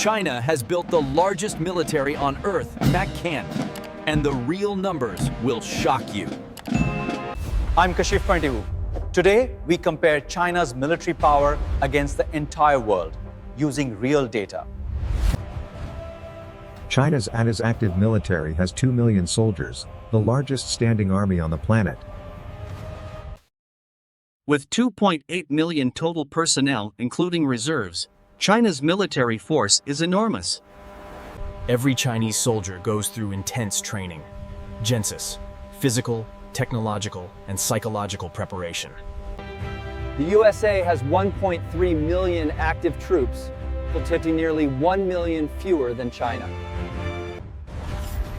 China has built the largest military on Earth. That can't. And the real numbers will shock you. I'm Kashif Pantivu. Today, we compare China's military power against the entire world using real data. China's active military has 2 million soldiers, the largest standing army on the planet. With 2.8 million total personnel, including reserves, China's military force is enormous. Every Chinese soldier goes through intense training. Gensis, physical, technological, and psychological preparation. The USA has 1.3 million active troops, equal to nearly 1 million fewer than China.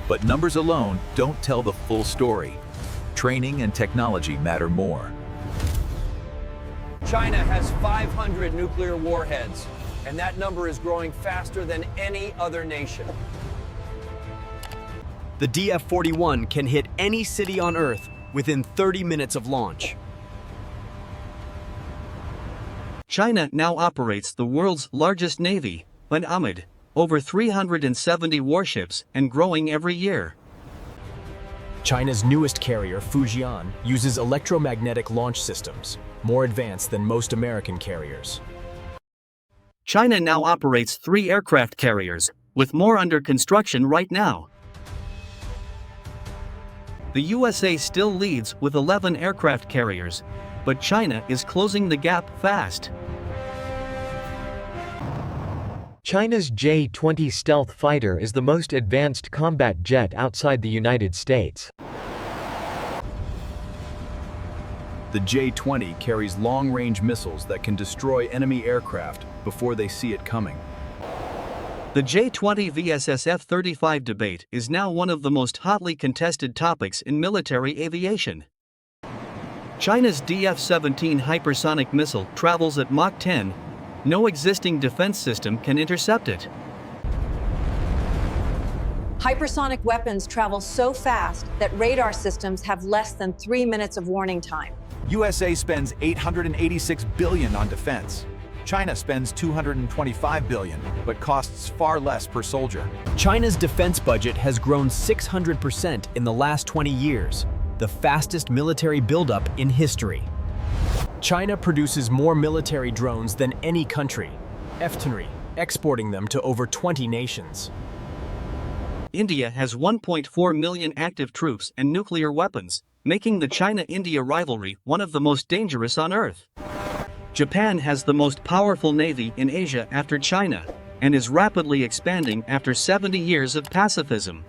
But numbers alone don't tell the full story. Training and technology matter more. China has 500 nuclear warheads, and that number is growing faster than any other nation. The DF-41 can hit any city on Earth within 30 minutes of launch. China now operates the world's largest navy, amid over 370 warships and growing every year. China's newest carrier, Fujian, uses electromagnetic launch systems, more advanced than most American carriers. China now operates 3 aircraft carriers, with more under construction right now. The USA still leads with 11 aircraft carriers, but China is closing the gap fast. China's J-20 stealth fighter is the most advanced combat jet outside the United States. The J-20 carries long-range missiles that can destroy enemy aircraft before they see it coming. The J-20 vs F-35 debate is now one of the most hotly contested topics in military aviation. China's DF-17 hypersonic missile travels at Mach 10. No existing defense system can intercept it. Hypersonic weapons travel so fast that radar systems have less than 3 minutes of warning time. USA spends $886 billion on defense. China spends $225 billion, but costs far less per soldier. China's defense budget has grown 600% in the last 20 years, the fastest military buildup in history. China produces more military drones than any country, exporting them to over 20 nations. India has 1.4 million active troops and nuclear weapons, making the China-India rivalry one of the most dangerous on Earth. Japan has the most powerful navy in Asia after China, and is rapidly expanding after 70 years of pacifism.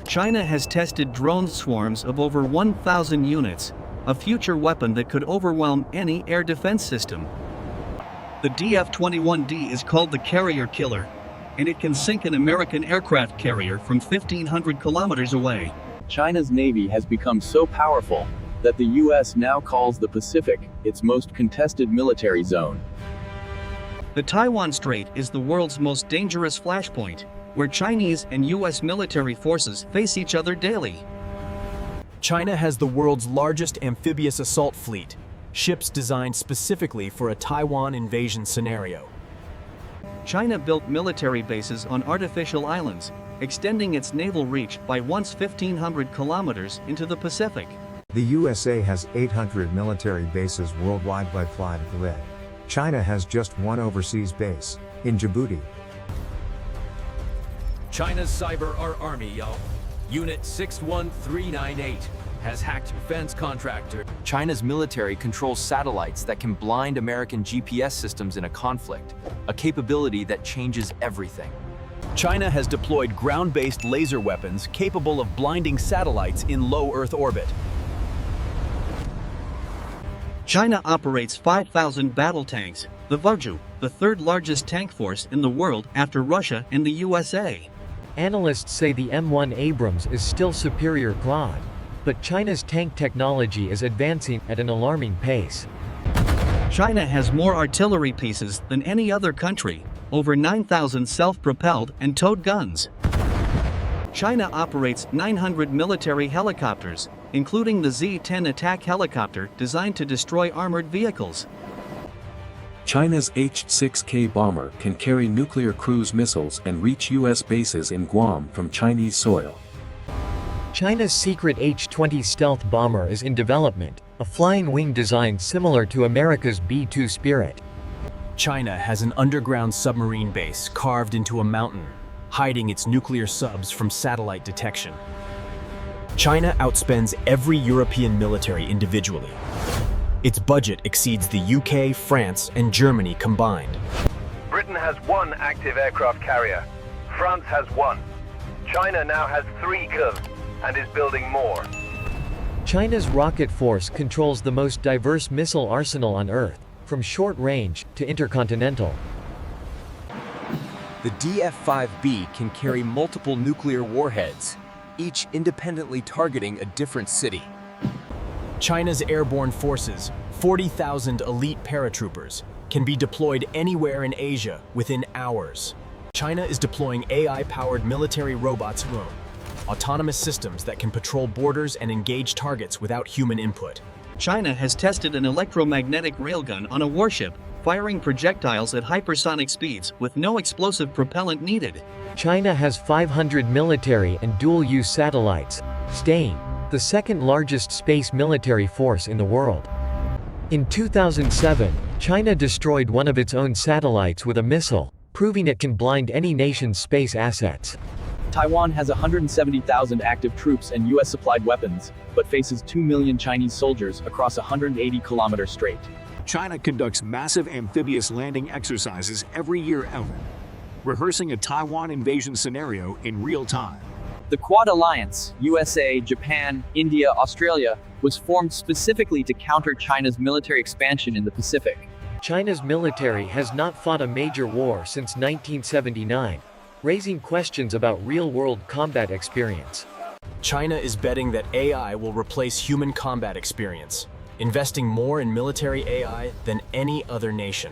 China has tested drone swarms of over 1,000 units, a future weapon that could overwhelm any air defense system. The DF-21D is called the carrier killer, and it can sink an American aircraft carrier from 1,500 kilometers away. China's navy has become so powerful that the U.S. now calls the Pacific its most contested military zone. The Taiwan Strait is the world's most dangerous flashpoint, where Chinese and U.S. military forces face each other daily. China has the world's largest amphibious assault fleet, ships designed specifically for a Taiwan invasion scenario. China built military bases on artificial islands, extending its naval reach by once 1,500 kilometers into the Pacific. The USA has 800 military bases worldwide by flight grid. China has just one overseas base, in Djibouti. China's cyber army, y'all. Unit 61398 has hacked defense contractor. China's military controls satellites that can blind American GPS systems in a conflict, a capability that changes everything. China has deployed ground-based laser weapons capable of blinding satellites in low Earth orbit. China operates 5,000 battle tanks, the Vuju, the third largest tank force in the world after Russia and the USA. Analysts say the M1 Abrams is still superior clad, but China's tank technology is advancing at an alarming pace. China has more artillery pieces than any other country, over 9,000 self-propelled and towed guns. China operates 900 military helicopters, including the Z-10 attack helicopter designed to destroy armored vehicles. China's H-6K bomber can carry nuclear cruise missiles and reach U.S. bases in Guam from Chinese soil. China's secret H-20 stealth bomber is in development, a flying wing design similar to America's B-2 Spirit. China has an underground submarine base carved into a mountain, hiding its nuclear subs from satellite detection. China outspends every European military individually. Its budget exceeds the UK, France, and Germany combined. Britain has 1 active aircraft carrier. France has 1. China now has 3 kills and is building more. China's rocket force controls the most diverse missile arsenal on Earth, from short range to intercontinental. The DF-5B can carry multiple nuclear warheads, each independently targeting a different city. China's airborne forces, 40,000 elite paratroopers, can be deployed anywhere in Asia within hours. China is deploying AI-powered military robots, autonomous systems that can patrol borders and engage targets without human input. China has tested an electromagnetic railgun on a warship, firing projectiles at hypersonic speeds with no explosive propellant needed. China has 500 military and dual-use satellites, staying the second largest space military force in the world. In 2007, China destroyed one of its own satellites with a missile, proving it can blind any nation's space assets. Taiwan has 170,000 active troops and US-supplied weapons, but faces 2 million Chinese soldiers across a 180-kilometer strait. China conducts massive amphibious landing exercises every year rehearsing a Taiwan invasion scenario in real time. The Quad Alliance, USA, Japan, India, Australia, was formed specifically to counter China's military expansion in the Pacific. China's military has not fought a major war since 1979, raising questions about real-world combat experience. China is betting that AI will replace human combat experience, investing more in military AI than any other nation.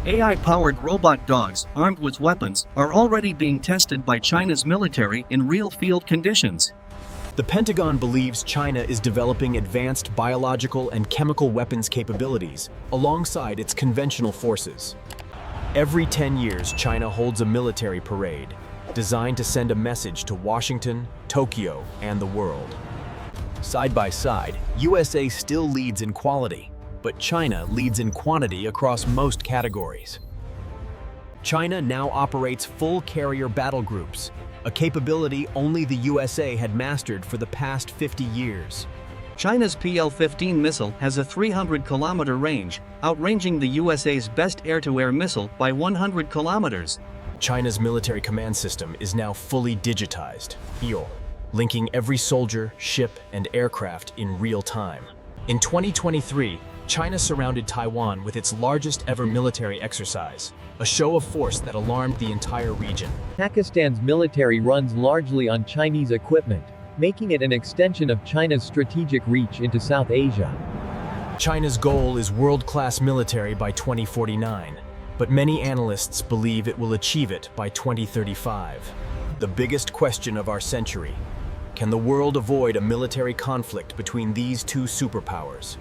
AI-powered robot dogs, armed with weapons, are already being tested by China's military in real field conditions. The Pentagon believes China is developing advanced biological and chemical weapons capabilities alongside its conventional forces. Every 10 years, China holds a military parade designed to send a message to Washington, Tokyo, and the world. Side by side, USA still leads in quality, but China leads in quantity across most categories. China now operates full carrier battle groups, a capability only the USA had mastered for the past 50 years. China's PL-15 missile has a 300-kilometer range, outranging the USA's best air-to-air missile by 100 kilometers. China's military command system is now fully digitized, linking every soldier, ship, and aircraft in real time. In 2023, China surrounded Taiwan with its largest ever military exercise, a show of force that alarmed the entire region. Pakistan's military runs largely on Chinese equipment, making it an extension of China's strategic reach into South Asia. China's goal is world-class military by 2049, but many analysts believe it will achieve it by 2035. The biggest question of our century: can the world avoid a military conflict between these two superpowers?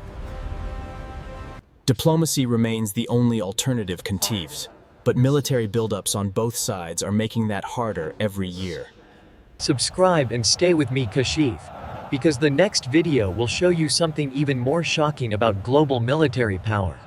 Diplomacy remains the only alternative, Conteves, but military buildups on both sides are making that harder every year. Subscribe and stay with me, Kashif, because the next video will show you something even more shocking about global military power.